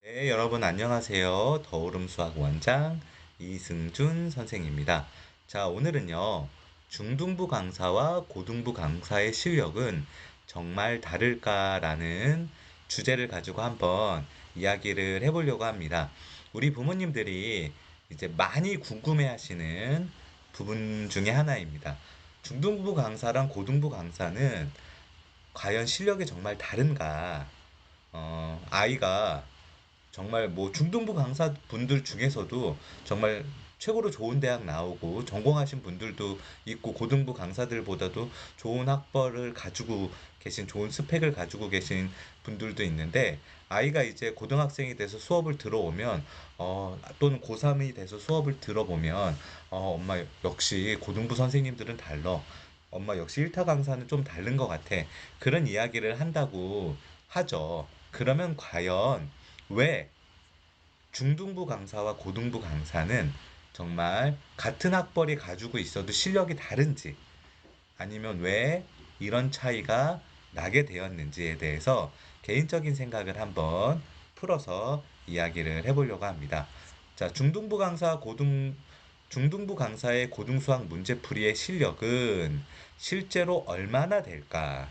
네, 여러분 안녕하세요. 더오름 수학 원장 이승준 선생입니다. 자, 오늘은요. 중등부 강사와 고등부 강사의 실력은 정말 다를까라는 주제를 가지고 한번 이야기를 해보려고 합니다. 우리 부모님들이 이제 많이 궁금해 하시는 부분 중에 하나입니다. 중등부 강사랑 고등부 강사는 과연 실력이 정말 다른가? 아이가 정말 뭐 중등부 강사분들 중에서도 정말 최고로 좋은 대학 나오고 전공하신 분들도 있고 고등부 강사들보다도 좋은 학벌을 가지고 계신 좋은 스펙을 가지고 계신 분들도 있는데 아이가 이제 고등학생이 돼서 수업을 들어오면 또는 고3이 돼서 수업을 들어보면 엄마 역시 고등부 선생님들은 달러 엄마 역시 1타 강사는 좀 다른 것 같아 그런 이야기를 한다고 하죠. 그러면 과연 왜 중등부 강사와 고등부 강사는 정말 같은 학벌이 가지고 있어도 실력이 다른지 아니면 왜 이런 차이가 나게 되었는지에 대해서 개인적인 생각을 한번 풀어서 이야기를 해보려고 합니다. 자, 중등부 강사의 고등수학 문제풀이의 실력은 실제로 얼마나 될까?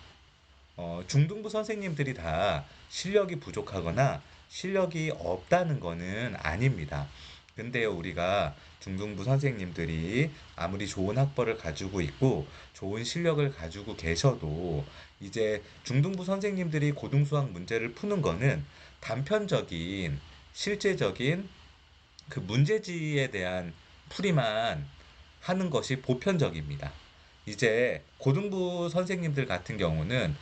중등부 선생님들이 다 실력이 부족하거나 실력이 없다는 거는 아닙니다. 근데요, 우리가 중등부 선생님들이 아무리 좋은 학벌을 가지고 있고 좋은 실력을 가지고 계셔도 이제 중등부 선생님들이 고등수학 문제를 푸는 거는 단편적인 실제적인 그 문제지에 대한 풀이만 하는 것이 보편적입니다. 이제 고등부 선생님들 같은 경우는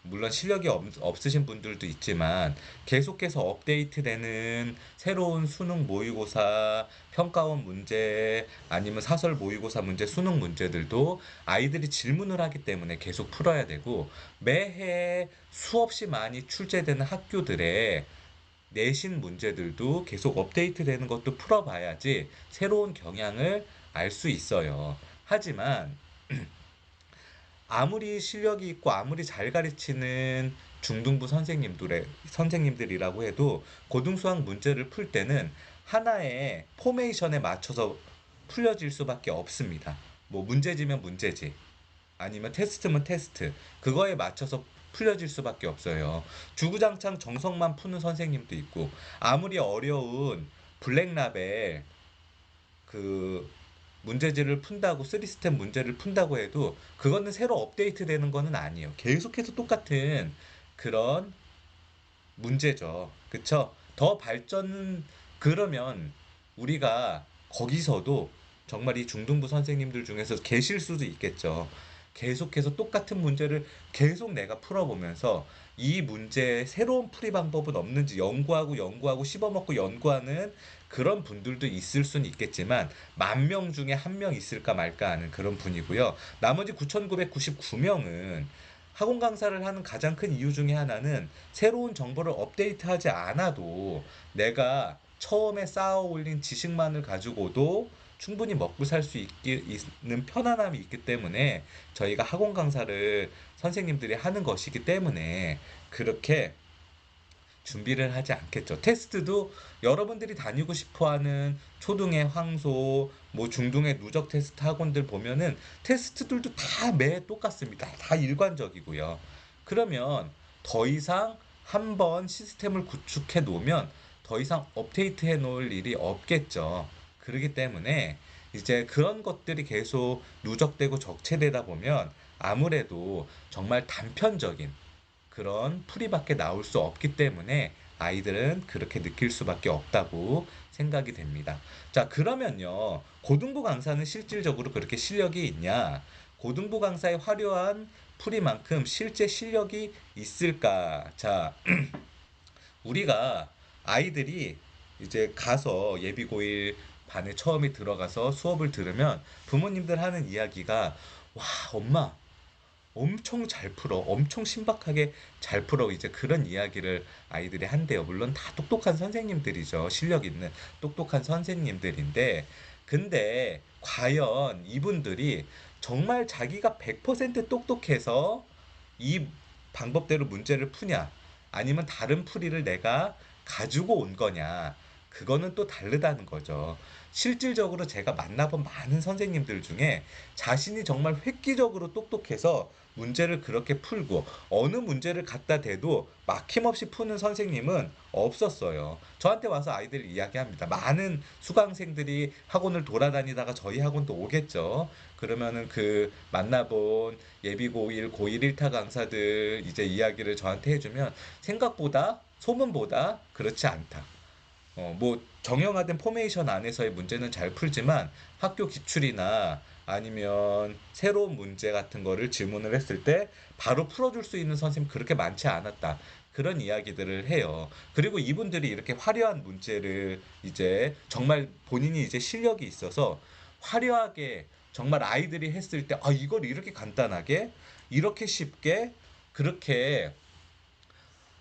물론 실력이 없으신 분들도 있지만 계속해서 업데이트되는 새로운 수능 모의고사, 평가원 문제, 아니면 사설 모의고사 문제, 수능 문제들도 아이들이 질문을 하기 때문에 계속 풀어야 되고 매해 수없이 많이 출제되는 학교들의 내신 문제들도 계속 업데이트 되는 것도 풀어봐야지 새로운 경향을 알 수 있어요. 하지만 아무리 실력이 있고 아무리 잘 가르치는 중등부 선생님들이라고 해도 고등수학 문제를 풀 때는 하나의 포메이션에 맞춰서 풀려질 수밖에 없습니다. 뭐 문제지면 문제지, 아니면 테스트면 테스트, 그거에 맞춰서 풀려질 수밖에 없어요. 주구장창 정석만 푸는 선생님도 있고 아무리 어려운 블랙라벨 그 문제지를 푼다고 쓰리스텝 문제를 푼다고 해도 그거는 새로 업데이트 되는 거는 아니에요. 계속해서 똑같은 그런 문제죠. 그쵸? 더 발전, 그러면 우리가 거기서도 정말 이 중등부 선생님들 중에서 계실 수도 있겠죠. 계속해서 똑같은 문제를 계속 내가 풀어보면서 이 문제에 새로운 풀이 방법은 없는지 연구하고 씹어먹고 연구하는 그런 분들도 있을 수는 있겠지만 만 명 중에 한 명 있을까 말까 하는 그런 분이고요. 나머지 9,999명은 학원 강사를 하는 가장 큰 이유 중에 하나는 새로운 정보를 업데이트하지 않아도 내가 처음에 쌓아 올린 지식만을 가지고도 충분히 먹고 살 수 있는 편안함이 있기 때문에 저희가 학원 강사를 선생님들이 하는 것이기 때문에 그렇게 준비를 하지 않겠죠. 테스트도 여러분들이 다니고 싶어 하는 초등의 황소, 뭐 중등의 누적 테스트 학원들 보면은 테스트들도 다 매 똑같습니다. 다 일관적이고요. 그러면 더 이상 한번 시스템을 구축해 놓으면 더 이상 업데이트 해 놓을 일이 없겠죠. 그렇기 때문에 이제 그런 것들이 계속 누적되고 적체되다 보면 아무래도 정말 단편적인 그런 풀이밖에 나올 수 없기 때문에 아이들은 그렇게 느낄 수밖에 없다고 생각이 됩니다. 자, 그러면요. 고등부 강사는 실질적으로 그렇게 실력이 있냐? 고등부 강사의 화려한 풀이만큼 실제 실력이 있을까? 자, 우리가 아이들이 이제 가서 예비고일 반에 처음에 들어가서 수업을 들으면 부모님들 하는 이야기가 와, 엄마, 엄청 잘 풀어. 엄청 신박하게 잘 풀어. 이제 그런 이야기를 아이들이 한대요. 물론 다 똑똑한 선생님들이죠. 실력 있는 똑똑한 선생님들인데, 근데 과연 이분들이 정말 자기가 100% 똑똑해서 이 방법대로 문제를 푸냐? 아니면 다른 풀이를 내가 가지고 온 거냐, 그거는 또 다르다는 거죠. 실질적으로 제가 만나본 많은 선생님들 중에 자신이 정말 획기적으로 똑똑해서 문제를 그렇게 풀고 어느 문제를 갖다 대도 막힘없이 푸는 선생님은 없었어요. 저한테 와서 아이들 이야기합니다. 많은 수강생들이 학원을 돌아다니다가 저희 학원도 오겠죠. 그러면은 그 만나본 예비 고1, 고1 1타 강사들 이제 이야기를 저한테 해주면 생각보다 소문보다 그렇지 않다. 뭐 정형화된 포메이션 안에서의 문제는 잘 풀지만 학교 기출이나 아니면 새로운 문제 같은 거를 질문을 했을 때 바로 풀어줄 수 있는 선생님 그렇게 많지 않았다. 그런 이야기들을 해요. 그리고 이분들이 이렇게 화려한 문제를 이제 정말 본인이 이제 실력이 있어서 화려하게 정말 아이들이 했을 때, 아, 이걸 이렇게 간단하게, 이렇게 쉽게, 그렇게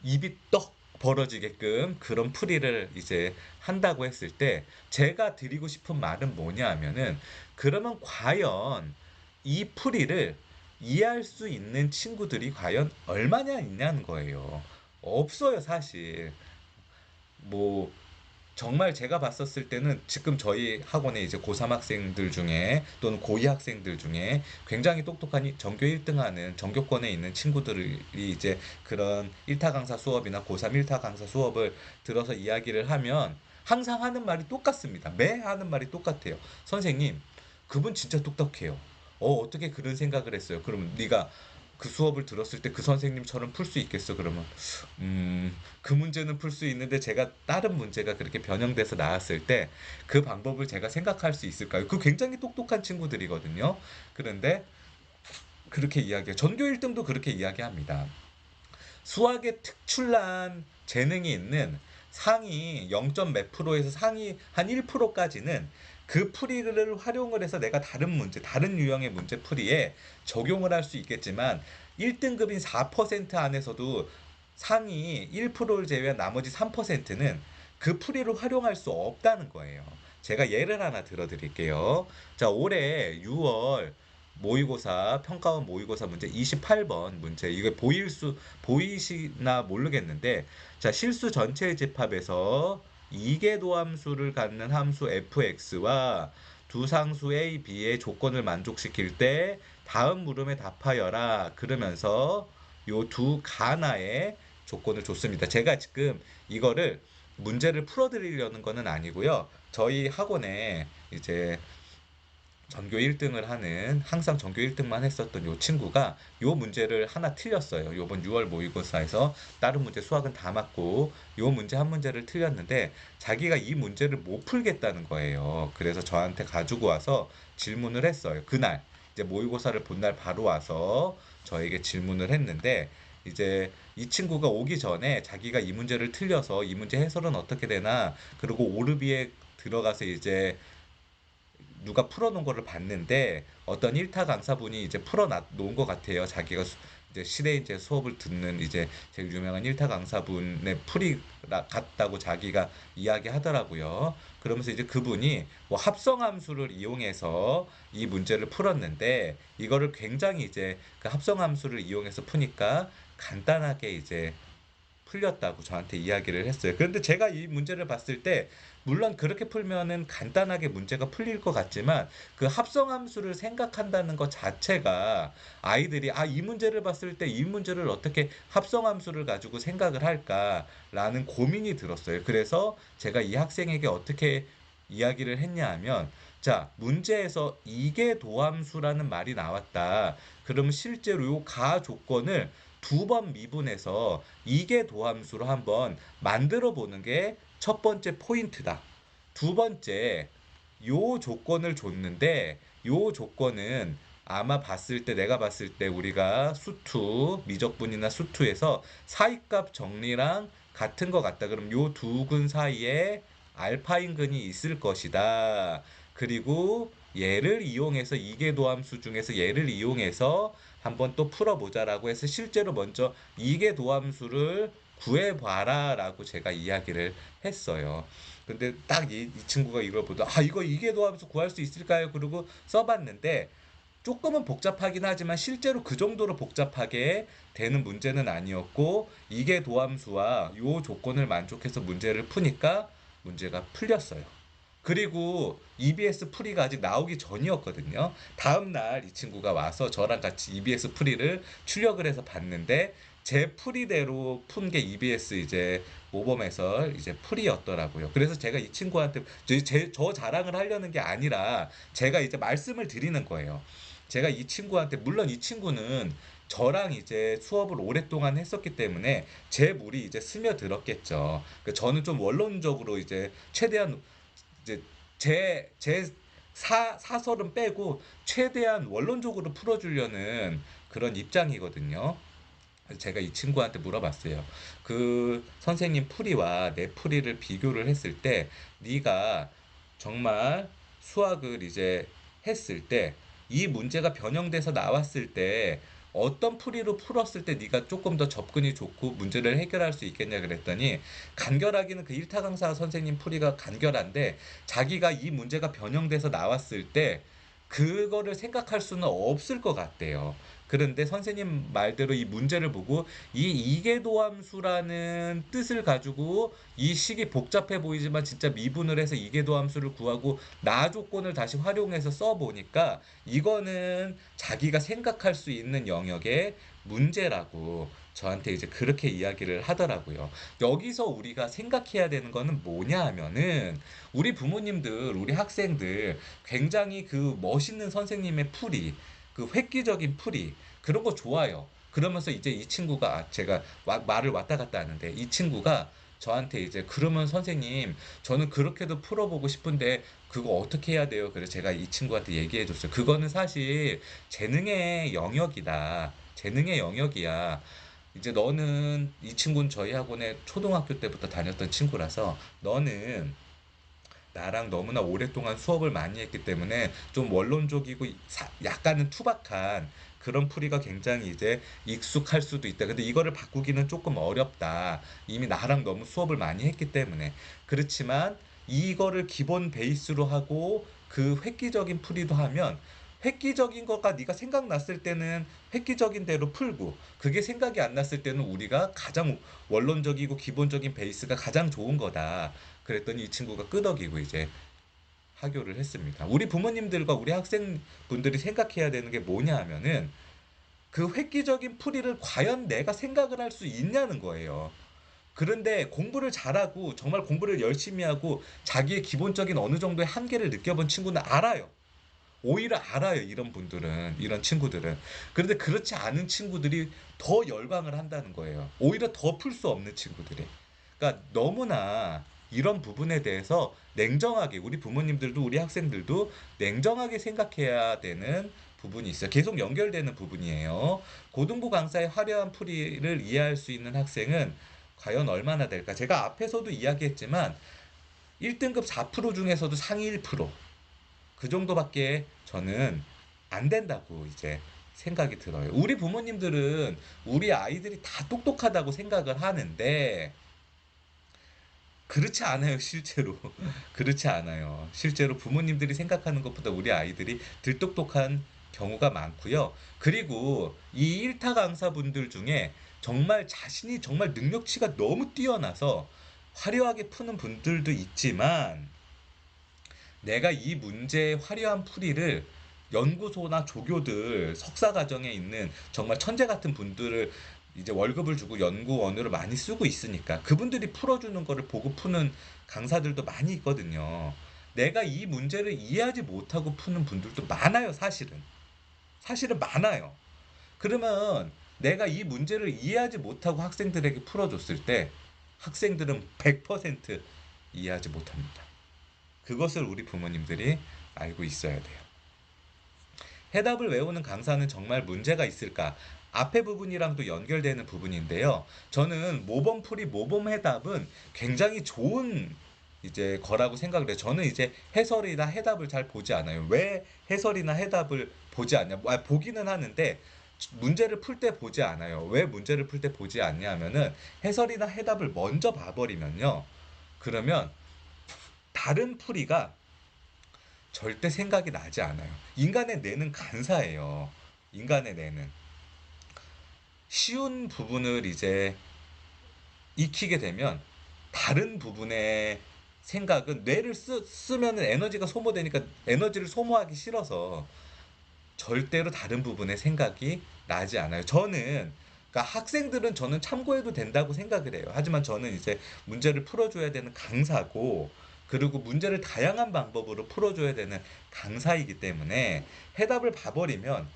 입이 떡 벌어지게끔 그런 풀이를 이제 한다고 했을 때 제가 드리고 싶은 말은 뭐냐 하면은, 그러면 과연 이 풀이를 이해할 수 있는 친구들이 과연 얼마나 있냐는 거예요. 없어요, 사실. 뭐 정말 제가 봤었을 때는 지금 저희 학원에 이제 고3 학생들 중에 또는 고2 학생들 중에 굉장히 똑똑한 전교 1등 하는 전교권에 있는 친구들이 이제 그런 1타 강사 수업이나 고3 1타 강사 수업을 들어서 이야기를 하면 항상 하는 말이 똑같습니다. 매 하는 말이 똑같아요. 선생님, 그분 진짜 똑똑해요. 어떻게 그런 생각을 했어요? 그러면 네가 그 수업을 들었을 때 그 선생님처럼 풀 수 있겠어? 그러면 그 문제는 풀 수 있는데 제가 다른 문제가 그렇게 변형돼서 나왔을 때 그 방법을 제가 생각할 수 있을까요? 그 굉장히 똑똑한 친구들이거든요. 그런데 그렇게 이야기해요. 전교 1등도 그렇게 이야기합니다. 수학에 특출난 재능이 있는 상위 0. 몇 프로에서 상위 한 1%까지는 그 풀이를 활용을 해서 내가 다른 문제, 다른 유형의 문제 풀이에 적용을 할 수 있겠지만 1등급인 4% 안에서도 상위 1%를 제외한 나머지 3%는 그 풀이를 활용할 수 없다는 거예요. 제가 예를 하나 들어드릴게요. 자, 올해 6월 모의고사, 평가원 모의고사 문제 28번 문제. 이거 보이시나 모르겠는데, 자, 실수 전체의 집합에서 이계도함수를 갖는 함수 fx와 두 상수 a, b의 조건을 만족시킬 때 다음 물음에 답하여라. 그러면서 요 두 가나의 조건을 줬습니다. 제가 지금 이거를 문제를 풀어드리려는 거는 아니고요. 저희 학원에 이제 전교 1등을 하는, 항상 전교 1등만 했었던 요 친구가 요 문제를 하나 틀렸어요. 요번 6월 모의고사에서 다른 문제 수학은 다 맞고 요 문제 한 문제를 틀렸는데 자기가 이 문제를 못 풀겠다는 거예요. 그래서 저한테 가지고 와서 질문을 했어요. 그날 이제 모의고사를 본 날 바로 와서 저에게 질문을 했는데, 이제 이 친구가 오기 전에 자기가 이 문제를 틀려서 이 문제 해설은 어떻게 되나, 그리고 오르비에 들어가서 이제 누가 풀어놓은 거를 봤는데 어떤 일타 강사분이 이제 풀어놓은 것 같아요. 자기가 이제 실에 이제 수업을 듣는 이제 제일 유명한 일타 강사분의 풀이 같다고 자기가 이야기하더라고요. 그러면서 이제 그분이 뭐 합성함수를 이용해서 이 문제를 풀었는데 이거를 굉장히 이제 그 합성함수를 이용해서 푸니까 간단하게 이제 풀렸다고 저한테 이야기를 했어요. 그런데 제가 이 문제를 봤을 때 물론 그렇게 풀면은 간단하게 문제가 풀릴 것 같지만 그 합성함수를 생각한다는 것 자체가 아이들이 이 문제를 봤을 때 이 문제를 어떻게 합성함수를 가지고 생각을 할까라는 고민이 들었어요. 그래서 제가 이 학생에게 어떻게 이야기를 했냐 하면, 자, 문제에서 이계도함수라는 말이 나왔다. 그럼 실제로 요 가 조건을 두 번 미분해서 이계 도함수로 한번 만들어 보는 게 첫 번째 포인트다. 두 번째, 요 조건을 줬는데 요 조건은 아마 내가 봤을 때 우리가 수투, 미적분이나 수투에서 사이값 정리랑 같은 것 같다. 그럼 요 두 근 사이에 알파인 근이 있을 것이다. 그리고 얘를 이용해서 이계도함수 중에서 얘를 이용해서 한번 또 풀어보자라고 해서 실제로 먼저 이계도함수를 구해봐라라고 제가 이야기를 했어요. 근데 딱 이 친구가 이걸 보다 이거 이계도함수 구할 수 있을까요? 그러고 써봤는데 조금은 복잡하긴 하지만 실제로 그 정도로 복잡하게 되는 문제는 아니었고, 이계 도함수와 요 조건을 만족해서 문제를 푸니까 문제가 풀렸어요. 그리고 EBS 풀이가 아직 나오기 전이었거든요. 다음 날 이 친구가 와서 저랑 같이 EBS 풀이를 출력을 해서 봤는데, 제 풀이대로 푼 게 EBS 이제 모범에서 이제 풀이였더라고요. 그래서 제가 이 친구한테 저 자랑을 하려는 게 아니라 제가 이제 말씀을 드리는 거예요. 제가 이 친구한테, 물론 이 친구는 저랑 이제 수업을 오랫동안 했었기 때문에 제 물이 이제 스며들었겠죠. 저는 좀 원론적으로 이제 최대한 이제 제 사설은 빼고 최대한 원론적으로 풀어주려는 그런 입장이거든요. 제가 이 친구한테 물어봤어요. 그 선생님 풀이와 내 풀이를 비교를 했을 때 네가 정말 수학을 이제 했을 때 이 문제가 변형돼서 나왔을 때 어떤 풀이로 풀었을 때 네가 조금 더 접근이 좋고 문제를 해결할 수 있겠냐 그랬더니, 간결하기는 그 일타 강사 선생님 풀이가 간결한데 자기가 이 문제가 변형돼서 나왔을 때 그거를 생각할 수는 없을 것 같대요. 그런데 선생님 말대로 이 문제를 보고 이 이계도함수라는 뜻을 가지고 이 식이 복잡해 보이지만 진짜 미분을 해서 이계도함수를 구하고 나 조건을 다시 활용해서 써보니까 이거는 자기가 생각할 수 있는 영역의 문제라고 저한테 이제 그렇게 이야기를 하더라고요. 여기서 우리가 생각해야 되는 거는 뭐냐 하면은, 우리 부모님들, 우리 학생들 굉장히 그 멋있는 선생님의 풀이, 그 획기적인 풀이, 그런 거 좋아요. 그러면서 이제 이 친구가, 제가 말을 왔다 갔다 하는데 이 친구가 저한테 이제, 그러면 선생님 저는 그렇게도 풀어보고 싶은데 그거 어떻게 해야 돼요? 그래서 제가 이 친구한테 얘기해 줬어요. 그거는 사실 재능의 영역이다. 재능의 영역이야. 이제 너는, 이 친구는 저희 학원에 초등학교 때부터 다녔던 친구라서 너는 나랑 너무나 오랫동안 수업을 많이 했기 때문에 좀 원론적이고 약간은 투박한 그런 풀이가 굉장히 이제 익숙할 수도 있다. 근데 이거를 바꾸기는 조금 어렵다. 이미 나랑 너무 수업을 많이 했기 때문에. 그렇지만 이거를 기본 베이스로 하고 그 획기적인 풀이도 하면, 획기적인 거가 네가 생각났을 때는 획기적인 대로 풀고, 그게 생각이 안 났을 때는 우리가 가장 원론적이고 기본적인 베이스가 가장 좋은 거다. 그랬더니 이 친구가 끄덕이고 이제 하교를 했습니다. 우리 부모님들과 우리 학생분들이 생각해야 되는 게 뭐냐 하면은, 그 획기적인 풀이를 과연 내가 생각을 할 수 있냐는 거예요. 그런데 공부를 잘하고 정말 공부를 열심히 하고 자기의 기본적인 어느 정도의 한계를 느껴본 친구는 알아요. 오히려 알아요. 이런 분들은, 이런 친구들은. 그런데 그렇지 않은 친구들이 더 열광을 한다는 거예요. 오히려 더 풀 수 없는 친구들이. 그러니까 너무나 이런 부분에 대해서 냉정하게, 우리 부모님들도 우리 학생들도 냉정하게 생각해야 되는 부분이 있어요. 계속 연결되는 부분이에요. 고등부 강사의 화려한 풀이를 이해할 수 있는 학생은 과연 얼마나 될까? 제가 앞에서도 이야기했지만 1등급 4% 중에서도 상위 1%, 그 정도밖에 저는 안 된다고 이제 생각이 들어요. 우리 부모님들은 우리 아이들이 다 똑똑하다고 생각을 하는데 그렇지 않아요, 실제로. 그렇지 않아요. 실제로 부모님들이 생각하는 것보다 우리 아이들이 덜 똑똑한 경우가 많고요. 그리고 이 일타 강사분들 중에 정말 자신이 정말 능력치가 너무 뛰어나서 화려하게 푸는 분들도 있지만, 내가 이 문제의 화려한 풀이를 연구소나 조교들, 석사 과정에 있는 정말 천재 같은 분들을 이제 월급을 주고 연구원으로 많이 쓰고 있으니까 그분들이 풀어주는 거를 보고 푸는 강사들도 많이 있거든요. 내가 이 문제를 이해하지 못하고 푸는 분들도 많아요, 사실은. 사실은 많아요. 그러면 내가 이 문제를 이해하지 못하고 학생들에게 풀어줬을 때 학생들은 100% 이해하지 못합니다. 그것을 우리 부모님들이 알고 있어야 돼요. 해답을 외우는 강사는 정말 문제가 있을까? 앞에 부분이랑도 연결되는 부분인데요. 저는 모범풀이, 모범 해답은 굉장히 좋은 이제 거라고 생각을 해요. 저는 이제 해설이나 해답을 잘 보지 않아요. 왜 해설이나 해답을 보지 않냐? 보기는 하는데 문제를 풀 때 보지 않아요. 왜 문제를 풀 때 보지 않냐 하면은, 해설이나 해답을 먼저 봐버리면요. 그러면 다른 풀이가 절대 생각이 나지 않아요. 인간의 뇌는 간사해요. 인간의 뇌는. 쉬운 부분을 이제 익히게 되면 다른 부분의 생각은 뇌를 쓰면 에너지가 소모되니까 에너지를 소모하기 싫어서 절대로 다른 부분의 생각이 나지 않아요. 그러니까 학생들은 저는 참고해도 된다고 생각을 해요. 하지만 저는 이제 문제를 풀어줘야 되는 강사고, 그리고 문제를 다양한 방법으로 풀어줘야 되는 강사이기 때문에 해답을 봐버리면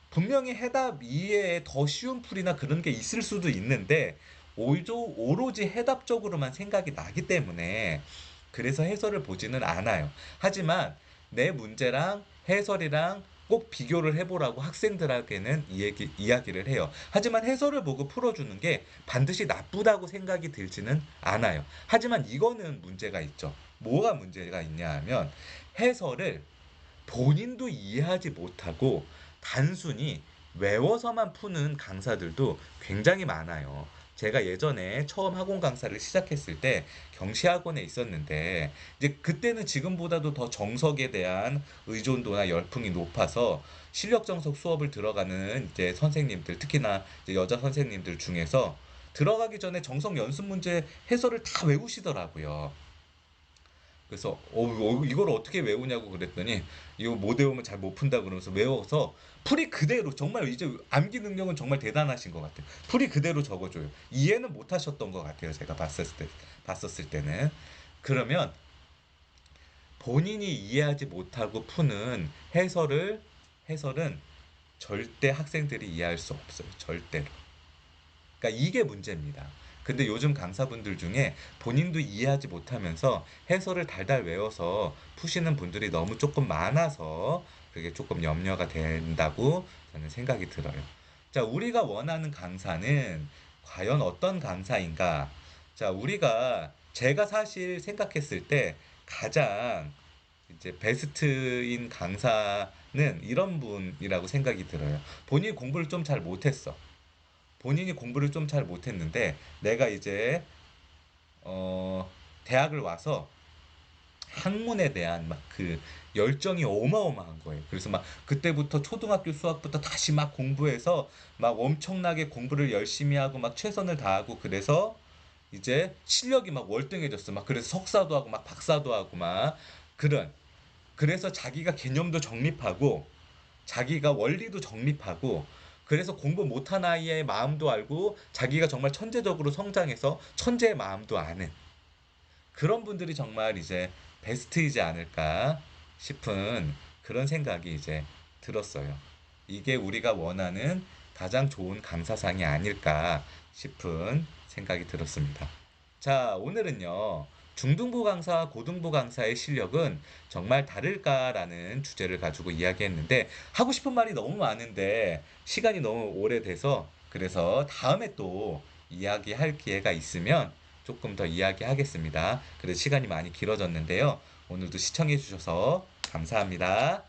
분명히 해답 이외에 더 쉬운 풀이나 그런 게 있을 수도 있는데 오로지 해답적으로만 생각이 나기 때문에 그래서 해설을 보지는 않아요. 하지만 내 문제랑 해설이랑 꼭 비교를 해보라고 학생들에게는 이야기를 해요. 하지만 해설을 보고 풀어주는 게 반드시 나쁘다고 생각이 들지는 않아요. 하지만 이거는 문제가 있죠. 뭐가 문제가 있냐 하면 해설을 본인도 이해하지 못하고 단순히 외워서만 푸는 강사들도 굉장히 많아요. 제가 예전에 처음 학원 강사를 시작했을 때 경시학원에 있었는데 이제 그때는 지금보다도 더 정석에 대한 의존도나 열풍이 높아서 실력 정석 수업을 들어가는 이제 선생님들, 특히나 이제 여자 선생님들 중에서 들어가기 전에 정석 연습 문제 해설을 다 외우시더라고요. 그래서 이걸 어떻게 외우냐고 그랬더니 이거 못 외우면 잘 못 푼다 그러면서 외워서 풀이 그대로, 정말 이제 암기 능력은 정말 대단하신 것 같아요. 풀이 그대로 적어줘요. 이해는 못 하셨던 것 같아요. 제가 봤었을 때는. 그러면 본인이 이해하지 못하고 푸는 해설은 절대 학생들이 이해할 수 없어요. 절대로. 그러니까 이게 문제입니다. 근데 요즘 강사분들 중에 본인도 이해하지 못하면서 해설을 달달 외워서 푸시는 분들이 너무 조금 많아서 그게 조금 염려가 된다고 저는 생각이 들어요. 자, 우리가 원하는 강사는 과연 어떤 강사인가? 자, 제가 사실 생각했을 때 가장 이제 베스트인 강사는 이런 분이라고 생각이 들어요. 본인이 공부를 좀 잘 못했어. 본인이 공부를 좀 잘 못했는데 내가 이제 대학을 와서 학문에 대한 막 그 열정이 어마어마한 거예요. 그래서 막 그때부터 초등학교 수학부터 다시 막 공부해서 막 엄청나게 공부를 열심히 하고 막 최선을 다하고, 그래서 이제 실력이 막 월등해졌어. 막 그래서 석사도 하고 막 박사도 하고 막 그런, 그래서 자기가 개념도 정립하고 자기가 원리도 정립하고, 그래서 공부 못한 아이의 마음도 알고 자기가 정말 천재적으로 성장해서 천재의 마음도 아는 그런 분들이 정말 이제 베스트이지 않을까 싶은 그런 생각이 이제 들었어요. 이게 우리가 원하는 가장 좋은 강사상이 아닐까 싶은 생각이 들었습니다. 자, 오늘은요, 중등부 강사와 고등부 강사의 실력은 정말 다를까라는 주제를 가지고 이야기했는데, 하고 싶은 말이 너무 많은데 시간이 너무 오래돼서, 그래서 다음에 또 이야기할 기회가 있으면 조금 더 이야기하겠습니다. 그래서 시간이 많이 길어졌는데요. 오늘도 시청해 주셔서 감사합니다.